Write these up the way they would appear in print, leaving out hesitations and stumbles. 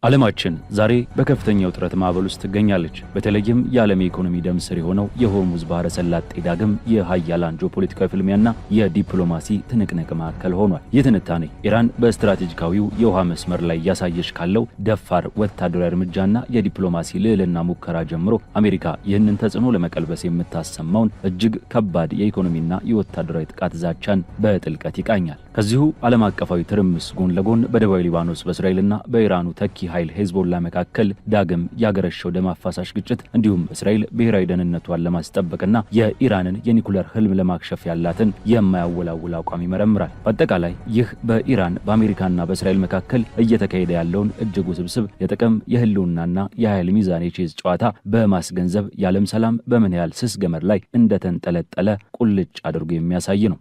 ዓለማችን ዛሬ በከፍተኛ ውጥረት ማዕበል ውስጥ ትገኛለች። በተለይም የዓለም ኢኮኖሚ ደም ስር የሆነው የሆርሙዝ ባህረ ሰላጤ ዳግም የሃያላን ጂኦፖለቲካዊ ፍልሚያና የዲፕሎማሲ ትንቅንቅ ማዕከል ሆኗል። ይህ ትንታኔ ኢራን በስትራቴጂካዊው የውሃ መስመር ላይ እያሳየች ካለው ደፋር ወታደራዊ እርምጃና የዲፕሎማሲ ልዕልና ሙከራ ጀምሮ አሜሪካ ይህንን ተጽዕኖ ለመቀልበስ የምታሰማውን እጅግ ከባድ የኢኮኖሚና የወታደራዊ ጥቃት ዛቻን በጥልቀት ይቃኛል። ከዚሁ ዓለም አቀፋዊ ትርምስ ጎን ለጎን በደቡባዊ ሊባኖስ በእስራኤልና በኢራኑ ተኪ ኃይል ሄዝቦላ መካከል ዳግም ያገረሸው ደም አፋሳሽ ግጭት እንዲሁም እስራኤል ብሔራዊ ደህንነቷን ለማስጠበቅና የኢራንን የኒኩሌር ህልም ለማክሸፍ ያላትን የማያወላውል አቋም ይመረምራል። በአጠቃላይ ይህ በኢራን በአሜሪካና በእስራኤል መካከል እየተካሄደ ያለውን እጅግ ውስብስብ የጥቅም የህልውናና የኃይል ሚዛን የቼዝ ጨዋታ በማስገንዘብ የዓለም ሰላም በምን ያህል ስስ ገመድ ላይ እንደተንጠለጠለ ቁልጭ አድርጎ የሚያሳይ ነው።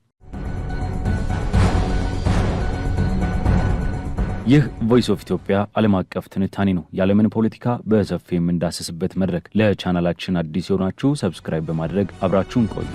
ይህ ቮይስ ኦፍ ኢትዮጵያ ዓለም አቀፍ ትንታኔ ነው። የዓለምን ፖለቲካ በሰፊው የምንዳስስበት መድረክ። ለቻናላችን አዲስ የሆናችሁ ሰብስክራይብ በማድረግ አብራችሁን ቆዩ።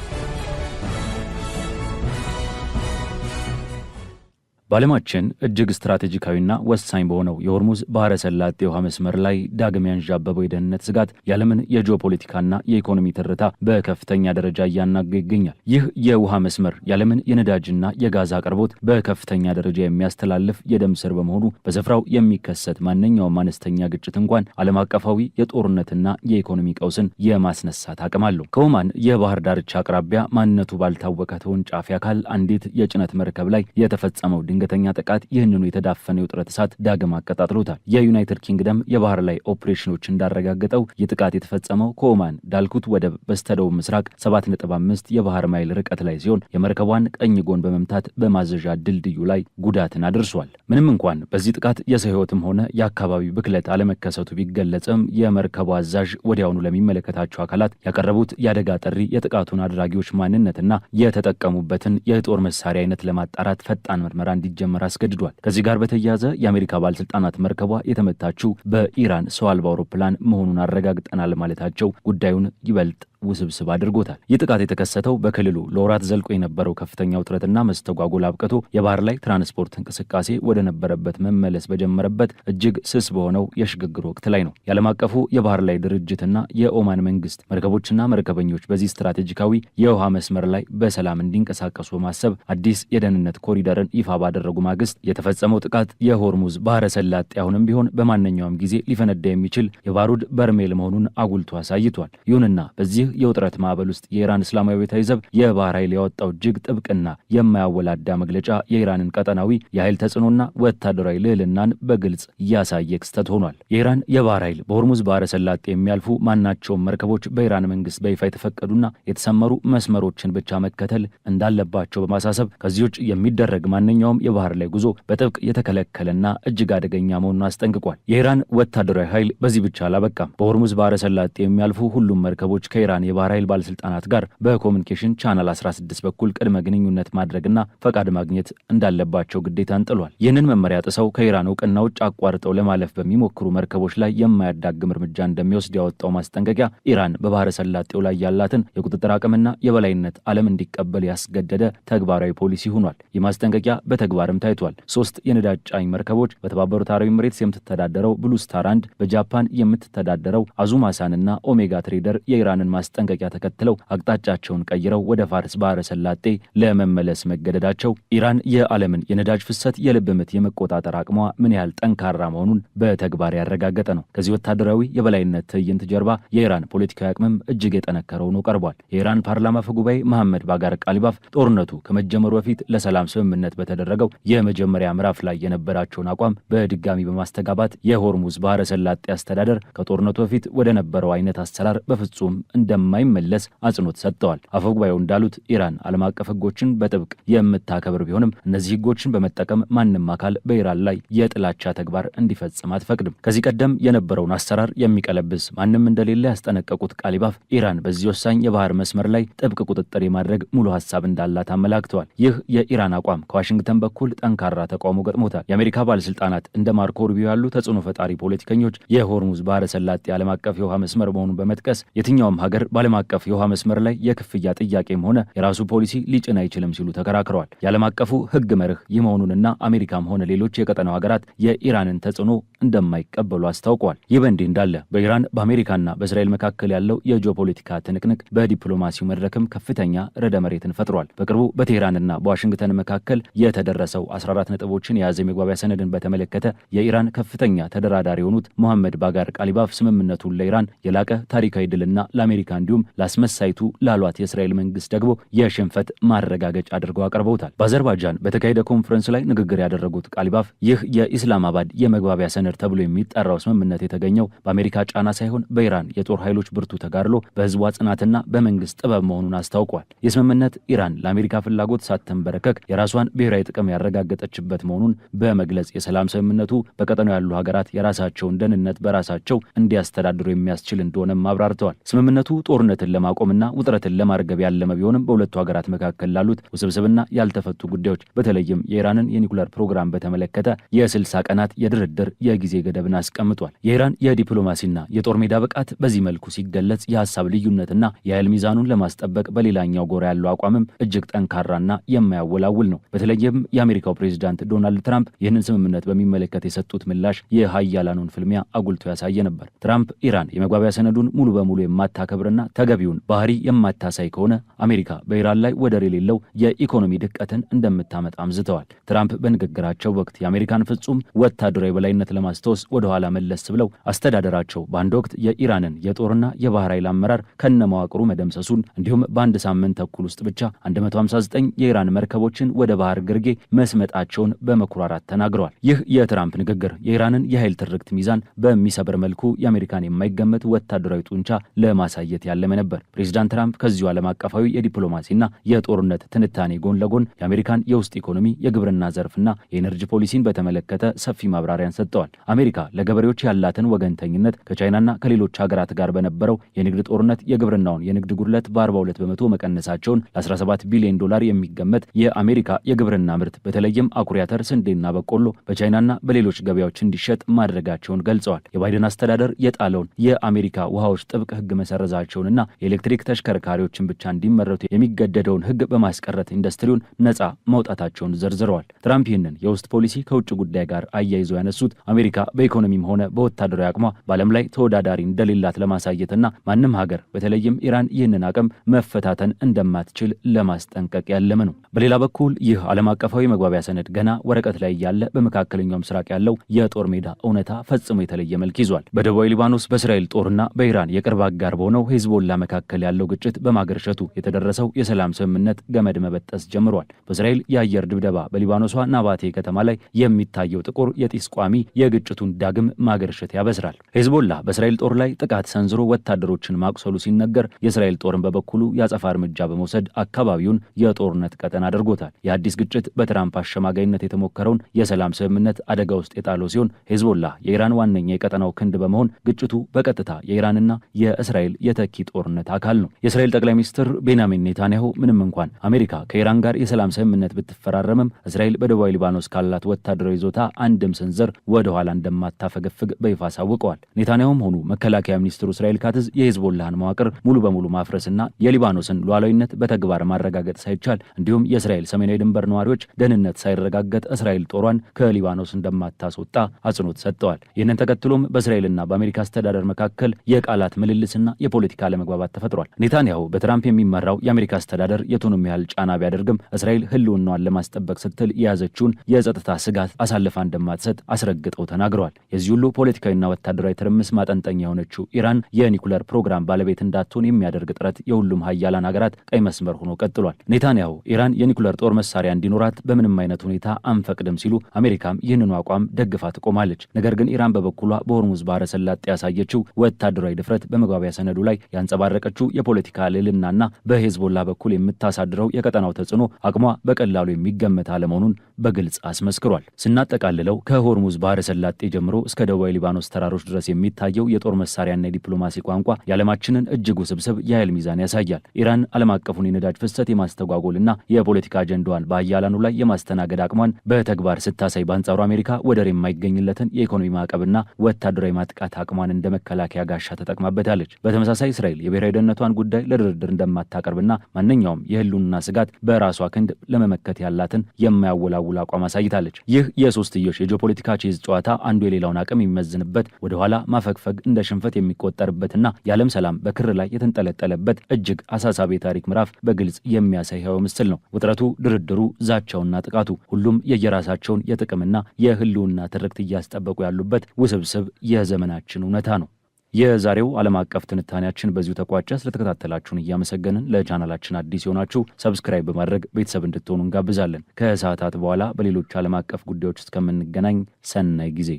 በዓለማችን እጅግ ስትራቴጂካዊና ወሳኝ በሆነው የሆርሙዝ ባህረ ሰላጤ የውሃ መስመር ላይ ዳግም ያንዣበበው የደህንነት ስጋት የዓለምን የጂኦፖለቲካና የኢኮኖሚ ትርታ በከፍተኛ ደረጃ እያናጋ ይገኛል። ይህ የውሃ መስመር የዓለምን የነዳጅና የጋዝ አቅርቦት በከፍተኛ ደረጃ የሚያስተላልፍ የደም ስር በመሆኑ በስፍራው የሚከሰት ማንኛውም አነስተኛ ግጭት እንኳን ዓለም አቀፋዊ የጦርነትና የኢኮኖሚ ቀውስን የማስነሳት አቅም አለው። ከኦማን የባህር ዳርቻ አቅራቢያ ማንነቱ ባልታወቀ ተወንጫፊ አካል አንዲት የጭነት መርከብ ላይ የተፈጸመው ድንገተኛ ጥቃት ይህንኑ የተዳፈነ የውጥረት እሳት ዳግም አቀጣጥሎታል። የዩናይትድ ኪንግደም የባህር ላይ ኦፕሬሽኖች እንዳረጋገጠው ይህ ጥቃት የተፈጸመው ከኦማን ዳልኩት ወደብ በስተደቡብ ምስራቅ 7.5 የባህር ማይል ርቀት ላይ ሲሆን የመርከቧን ቀኝ ጎን በመምታት በማዘዣ ድልድዩ ላይ ጉዳትን አድርሷል። ምንም እንኳን በዚህ ጥቃት የሰው ሕይወትም ሆነ የአካባቢው ብክለት አለመከሰቱ ቢገለጽም የመርከቧ አዛዥ ወዲያውኑ ለሚመለከታቸው አካላት ያቀረቡት የአደጋ ጥሪ የጥቃቱን አድራጊዎች ማንነትና የተጠቀሙበትን የጦር መሳሪያ አይነት ለማጣራት ፈጣን ምርመራ እንዲጀመር አስገድዷል። ከዚህ ጋር በተያያዘ የአሜሪካ ባለስልጣናት መርከቧ የተመታችው በኢራን ሰው አልባ አውሮፕላን መሆኑን አረጋግጠናል ማለታቸው ጉዳዩን ይበልጥ ውስብስብ አድርጎታል። ይህ ጥቃት የተከሰተው በክልሉ ለወራት ዘልቆ የነበረው ከፍተኛ ውጥረትና መስተጓጎል አብቅቶ የባህር ላይ ትራንስፖርት እንቅስቃሴ ወደ ነበረበት መመለስ በጀመረበት እጅግ ስስ በሆነው የሽግግር ወቅት ላይ ነው። የዓለም አቀፉ የባህር ላይ ድርጅትና የኦማን መንግስት መርከቦችና መርከበኞች በዚህ ስትራቴጂካዊ የውሃ መስመር ላይ በሰላም እንዲንቀሳቀሱ በማሰብ አዲስ የደህንነት ኮሪደርን ይፋ ባደረጉ ማግስት የተፈጸመው ጥቃት የሆርሙዝ ባህረ ሰላጤ አሁንም ቢሆን በማንኛውም ጊዜ ሊፈነዳ የሚችል የባሩድ በርሜል መሆኑን አጉልቶ አሳይቷል። ይሁንና በዚህ የውጥረት ማዕበል ውስጥ የኢራን እስላማዊ ቤታዊ ዘብ የባህር ኃይል ያወጣው እጅግ ጥብቅና የማያወላዳ መግለጫ የኢራንን ቀጠናዊ የኃይል ተጽዕኖና ወታደራዊ ልዕልናን በግልጽ ያሳየ ክስተት ሆኗል። የኢራን የባህር ኃይል በሆርሙዝ ባህረ ሰላጤ የሚያልፉ ማናቸውም መርከቦች በኢራን መንግስት በይፋ የተፈቀዱና የተሰመሩ መስመሮችን ብቻ መከተል እንዳለባቸው በማሳሰብ ከዚህ ውጭ የሚደረግ ማንኛውም የባህር ላይ ጉዞ በጥብቅ የተከለከለና እጅግ አደገኛ መሆኑን አስጠንቅቋል። የኢራን ወታደራዊ ኃይል በዚህ ብቻ አላበቃም። በሆርሙዝ ባህረ ሰላጤ የሚያልፉ ሁሉም መርከቦች ከኢራን የባህር ኃይል ባለስልጣናት ጋር በኮሙኒኬሽን ቻናል 16 በኩል ቅድመ ግንኙነት ማድረግና ፈቃድ ማግኘት እንዳለባቸው ግዴታን ጥሏል። ይህንን መመሪያ ጥሰው ከኢራን እውቅና ውጭ አቋርጠው ለማለፍ በሚሞክሩ መርከቦች ላይ የማያዳግም እርምጃ እንደሚወስድ ያወጣው ማስጠንቀቂያ ኢራን በባህረ ሰላጤው ላይ ያላትን የቁጥጥር አቅምና የበላይነት ዓለም እንዲቀበል ያስገደደ ተግባራዊ ፖሊሲ ሆኗል። ይህ ማስጠንቀቂያ በተግባርም ታይቷል። 3 የነዳጅ ጫኝ መርከቦች በተባበሩት አረብ ኤሚሬትስ የምትተዳደረው ብሉ ስታር 1 በጃፓን የምትተዳደረው አዙማሳንና ኦሜጋ ትሬደር የኢራንን ማስጠንቀቂያ ተከትለው አቅጣጫቸውን ቀይረው ወደ ፋርስ ባህረ ሰላጤ ለመመለስ መገደዳቸው ኢራን የዓለምን የነዳጅ ፍሰት የልብ ምት የመቆጣጠር አቅሟ ምን ያህል ጠንካራ መሆኑን በተግባር ያረጋገጠ ነው። ከዚህ ወታደራዊ የበላይነት ትዕይንት ጀርባ የኢራን ፖለቲካዊ አቅምም እጅግ የጠነከረ ሆኖ ቀርቧል። የኢራን ፓርላማ አፈ ጉባኤ መሐመድ ባጋር ቃሊባፍ ጦርነቱ ከመጀመሩ በፊት ለሰላም ስምምነት በተደረገው የመጀመሪያ ምዕራፍ ላይ የነበራቸውን አቋም በድጋሚ በማስተጋባት የሆርሙዝ ባህረ ሰላጤ አስተዳደር ከጦርነቱ በፊት ወደ ነበረው አይነት አሰራር በፍጹም እንደማይመለስ አጽንኦት ሰጥተዋል። አፈጉባኤው እንዳሉት ኢራን ዓለም አቀፍ ሕጎችን በጥብቅ የምታከብር ቢሆንም እነዚህ ሕጎችን በመጠቀም ማንም አካል በኢራን ላይ የጥላቻ ተግባር እንዲፈጽም አትፈቅድም። ከዚህ ቀደም የነበረውን አሰራር የሚቀለብስ ማንም እንደሌለ ያስጠነቀቁት ቃሊባፍ ኢራን በዚህ ወሳኝ የባህር መስመር ላይ ጥብቅ ቁጥጥር የማድረግ ሙሉ ሀሳብ እንዳላት አመላክተዋል። ይህ የኢራን አቋም ከዋሽንግተን በኩል ጠንካራ ተቃውሞ ገጥሞታል። የአሜሪካ ባለስልጣናት እንደ ማርኮ ሩቢዮ ያሉ ተጽዕኖ ፈጣሪ ፖለቲከኞች የሆርሙዝ ባህረ ሰላጤ ዓለም አቀፍ የውሃ መስመር መሆኑን በመጥቀስ የትኛውም ሀገር በዓለም አቀፍ የውሃ መስመር ላይ የክፍያ ጥያቄም ሆነ የራሱ ፖሊሲ ሊጭን አይችልም ሲሉ ተከራክረዋል። የዓለም አቀፉ ሕግ መርህ ይህ መሆኑንና አሜሪካም ሆነ ሌሎች የቀጠናው ሀገራት የኢራንን ተጽዕኖ እንደማይቀበሉ አስታውቀዋል። ይህ በእንዲህ እንዳለ በኢራን በአሜሪካና በእስራኤል መካከል ያለው የጂኦፖለቲካ ትንቅንቅ በዲፕሎማሲው መድረክም ከፍተኛ ርዕደ መሬትን ፈጥሯል። በቅርቡ በቴህራንና በዋሽንግተን መካከል የተደረሰው 14 ነጥቦችን የያዘ የመግባቢያ ሰነድን በተመለከተ የኢራን ከፍተኛ ተደራዳሪ የሆኑት ሞሐመድ ባጋር ቃሊባፍ ስምምነቱን ለኢራን የላቀ ታሪካዊ ድልና ለአሜሪካ እንዲሁም ለአስመሳይቱ ላሏት የእስራኤል መንግስት ደግሞ የሽንፈት ማረጋገጫ አድርገው አቅርበውታል። በአዘርባይጃን በተካሄደ ኮንፈረንስ ላይ ንግግር ያደረጉት ቃሊባፍ ይህ የኢስላማባድ የመግባቢያ ሰነድ ተብሎ የሚጠራው ስምምነት የተገኘው በአሜሪካ ጫና ሳይሆን በኢራን የጦር ኃይሎች ብርቱ ተጋድሎ በህዝቧ ጽናትና በመንግስት ጥበብ መሆኑን አስታውቋል። የስምምነት ኢራን ለአሜሪካ ፍላጎት ሳትንበረከክ የራሷን ብሔራዊ ጥቅም ያረጋገጠችበት መሆኑን በመግለጽ የሰላም ስምምነቱ በቀጠናው ያሉ ሀገራት የራሳቸውን ደህንነት በራሳቸው እንዲያስተዳድሩ የሚያስችል እንደሆነም አብራርተዋል። ስምምነቱ ጦርነትን ለማቆምና ውጥረትን ለማርገብ ያለመ ቢሆንም በሁለቱ ሀገራት መካከል ላሉት ውስብስብና ያልተፈቱ ጉዳዮች በተለይም የኢራንን የኒኩለር ፕሮግራም በተመለከተ የ60 ቀናት የድርድር የጊዜ ገደብን አስቀምጧል። የኢራን የዲፕሎማሲና የጦር ሜዳ ብቃት በዚህ መልኩ ሲገለጽ የሀሳብ ልዩነትና የኃይል ሚዛኑን ለማስጠበቅ በሌላኛው ጎራ ያለው አቋምም እጅግ ጠንካራና የማያወላውል ነው። በተለይም የአሜሪካው ፕሬዚዳንት ዶናልድ ትራምፕ ይህንን ስምምነት በሚመለከት የሰጡት ምላሽ የሀያላኑን ፍልሚያ አጉልቶ ያሳየ ነበር። ትራምፕ ኢራን የመግባቢያ ሰነዱን ሙሉ በሙሉ የማታከብርና ተገቢውን ባህሪ የማታሳይ ከሆነ አሜሪካ በኢራን ላይ ወደር የሌለው የኢኮኖሚ ድቀትን እንደምታመጣ አምዝተዋል። ትራምፕ በንግግራቸው ወቅት የአሜሪካን ፍጹም ወታደራዊ በላይነት ለማስታወስ ወደ ኋላ መለስ ብለው አስተዳደራቸው በአንድ ወቅት የኢራንን የጦርና የባህር ኃይል አመራር ከነመዋቅሩ መደምሰሱን እንዲሁም በአንድ ሳምንት ተኩል ውስጥ ብቻ 159 የኢራን መርከቦችን ወደ ባህር ግርጌ መስመጣቸውን በመኩራራት ተናግረዋል። ይህ የትራምፕ ንግግር የኢራንን የኃይል ትርክት ሚዛን በሚሰብር መልኩ የአሜሪካን የማይገመት ወታደራዊ ጡንቻ ለማሳየት ያለመ ነበር። ፕሬዚዳንት ትራምፕ ከዚሁ ዓለም አቀፋዊ የዲፕሎማሲና የጦርነት ትንታኔ ጎን ለጎን የአሜሪካን የውስጥ ኢኮኖሚ፣ የግብርና ዘርፍና የኤነርጂ ፖሊሲን በተመለከተ ሰፊ ማብራሪያን ሰጥተዋል። አሜሪካ ለገበሬዎች ያላትን ወገንተኝነት ከቻይናና ከሌሎች ሀገራት ጋር በነበረው የንግድ ጦርነት የግብርናውን የንግድ ጉድለት በ42 በመቶ መቀነሳቸውን ለ17 ቢሊዮን ዶላር የሚገመት የአሜሪካ የግብርና ምርት በተለይም አኩሪ አተር፣ ስንዴና በቆሎ በቻይናና በሌሎች ገበያዎች እንዲሸጥ ማድረጋቸውን ገልጸዋል። የባይደን አስተዳደር የጣለውን የአሜሪካ ውሃዎች ጥብቅ ሕግ መሰረዛቸውንና የኤሌክትሪክ ተሽከርካሪዎችን ብቻ እንዲመረቱ የሚገደደውን ሕግ በማስቀረት ኢንዱስትሪውን ነፃ መውጣታቸውን ዘርዝረዋል። ትራምፕ ይህንን የውስጥ ፖሊሲ ከውጭ ጉዳይ ጋር አያይዘው ያነሱት አሜሪካ በኢኮኖሚም ሆነ በወታደራዊ አቅሟ በዓለም ላይ ተወዳዳሪ እንደሌላት ለማሳየትና ማንም ሀገር በተለይም ኢራን ይህንን አቅም መፈታተን እንደማትችል ለማስጠንቀቅ ያለመ ነው። በሌላ በኩል ይህ ዓለም አቀፋዊ መግባቢያ ሰነድ ገና ወረቀት ላይ ያለ በመካከለኛው ምስራቅ ያለው የጦር ሜዳ እውነታ ፈጽሞ የተለየ መልክ ይዟል። በደቡባዊ ሊባኖስ በእስራኤል ጦርና በኢራን የቅርብ አጋር በሆነው ሄዝቦላ መካከል ያለው ግጭት በማገርሸቱ የተደረሰው የሰላም ስምምነት ገመድ መበጠስ ጀምሯል። በእስራኤል የአየር ድብደባ በሊባኖሷ ናባቴ ከተማ ላይ የሚታየው ጥቁር የጢስ ቋሚ የግጭቱን ዳግም ማገርሸት ያበስራል። ሄዝቦላ በእስራኤል ጦር ላይ ጥቃት ሰንዝሮ ወታደሮችን ማቁሰሉ ሲነገር፣ የእስራኤል ጦርን በበኩሉ የአጸፋ እርምጃ በመውሰድ አካባቢውን የጦርነት ቀጠና አድርጎታል። የአዲስ ግጭት በትራምፕ አሸማጋይነት የተሞከረውን የሰላም ስምምነት አደጋ ውስጥ የጣለው ሲሆን ሄዝቦላ የኢራን ዋነኛ የቀጠናው ክንድ በመሆን ግጭቱ በቀጥታ የኢራንና የእስራኤል የተኪ ጦርነት አካል ነው። የእስራኤል ጠቅላይ ሚኒስትር ቤንያሚን ኔታንያሁ ምንም እንኳን አሜሪካ ከኢራን ጋር የሰላም ስምምነት ብትፈራረምም እስራኤል በደቡባዊ ሊባኖስ ካላት ወታደራዊ ይዞታ አንድም ስንዝር ወደ ኋላ እንደማታፈገፍግ በይፋ አሳውቀዋል። ኔታንያሁም ሆኑ መከላከያ ሚኒስትሩ እስራኤል ካትዝ የሄዝቦላህን መዋቅር ሙሉ በሙሉ ማፍረስና የሊባኖስን ሉዓላዊነት በተግባር ማረጋገጥ ሳይቻል እንዲሁም የእስራኤል ሰሜናዊ ድንበር ነዋሪዎች ደህንነት ሳይረጋገጥ እስራኤል ጦሯን ከሊባኖስ እንደማታስወጣ አጽንኦት ሰጥተዋል። ይህንን ተከትሎም በእስራኤልና በአሜሪካ አስተዳደር መካከል የቃላት ምልልስና የፖለቲካ አለመግባባት ተፈጥሯል። ኔታንያሁ በትራምፕ የሚመራው የአሜሪካ አስተዳደር የቱንም ያህል ጫና ቢያደርግም እስራኤል ሕልውናዋን ለማስጠበቅ ስትል የያዘችውን የጸጥታ ስጋት አሳልፋ እንደማትሰጥ አስረግጠው ተናግረዋል። የዚህ ሁሉ ፖለቲካዊና ወታደራዊ ትርምስ ማጠንጠኛ የሆነችው ኢራን የኒኩለር ፕሮግራም ባለቤት እንዳትሆን የሚያደርግ ጥረት የሁሉም ሀያላን ሀገራት ቀይ መስመር ሆኖ ቀጥሏል። ኔታንያሁ ኢራን የኒኩለር ጦር መሳሪያ እንዲኖራት በምንም አይነት ሁኔታ አንፈቅድም ሲሉ፣ አሜሪካም ይህንኑ አቋም ደግፋ ትቆማለች። ነገር ግን ኢራን በበኩሏ በሆርሙዝ ባህረ ሰላጤ ያሳየችው ወታደራዊ ድፍረት በመግባቢያ ሰነዱ ላይ ያንጸባረቀችው የፖለቲካ ልዕልናና በሄዝቦላ በኩል የምታሳድረው የቀጠናው ተጽዕኖ አቅሟ በቀላሉ የሚገመት አለመሆኑን በግልጽ አስመስክሯል። ስናጠቃልለው ከሆርሙዝ ባህረ ሰላጤ ጀምሮ እስከ ደቡባዊ ሊባኖስ ተራሮች ድረስ የሚታየው የጦር መሳሪያና የዲፕሎማሲ ቋንቋ የዓለማችንን እጅግ ውስብስብ የኃይል ሚዛን ያሳያል። ኢራን ዓለም አቀፉን የነዳጅ ፍሰት የማስተጓጎልና የፖለቲካ አጀንዳዋን በአያላኑ ላይ የማስተናገድ አቅሟን በተግባር ስታሳይ፣ በአንጻሩ አሜሪካ ወደር የማይገኝለትን የኢኮኖሚ ማዕቀብና ወታደራዊ ማጥቃት አቅሟን እንደ መከላከያ ጋሻ ተጠቅማበታለች። በተመሳሳይ እስራኤል የብሔራዊ ደህንነቷን ጉዳይ ለድርድር እንደማታቀርብና ማንኛውም የህልውና ስጋት በራሷ ክንድ ለመመከት ያላትን የማያወላውል አቋም አሳይታለች። ይህ የሶስትዮሽ የጂኦፖለቲካ ቼዝ ጨዋታ አንዱ የሌላውን አቅም የሚመዝንበት፣ ወደኋላ ማፈግፈግ እንደ ሽንፈት የሚቆጠርበትና የዓለም ሰላም በክር ላይ የተንጠለጠለበት እጅግ አሳሳቢ የታሪክ ምዕራፍ በግልጽ የሚያሳይ ህያው ምስል ነው። ውጥረቱ፣ ድርድሩ፣ ዛቻውና ጥቃቱ ሁሉም የየራሳቸውን የጥቅምና የህልውና ትርክት እያስጠበቁ ያሉበት ውስብስብ የዘመናችን እውነታ ነው። የዛሬው ዓለም አቀፍ ትንታኔያችን በዚሁ ተቋጨ። ስለተከታተላችሁን እያመሰገንን ለቻናላችን አዲስ የሆናችሁ ሰብስክራይብ በማድረግ ቤተሰብ እንድትሆኑ እንጋብዛለን። ከሰዓታት በኋላ በሌሎች ዓለም አቀፍ ጉዳዮች እስከምንገናኝ ሰናይ ጊዜ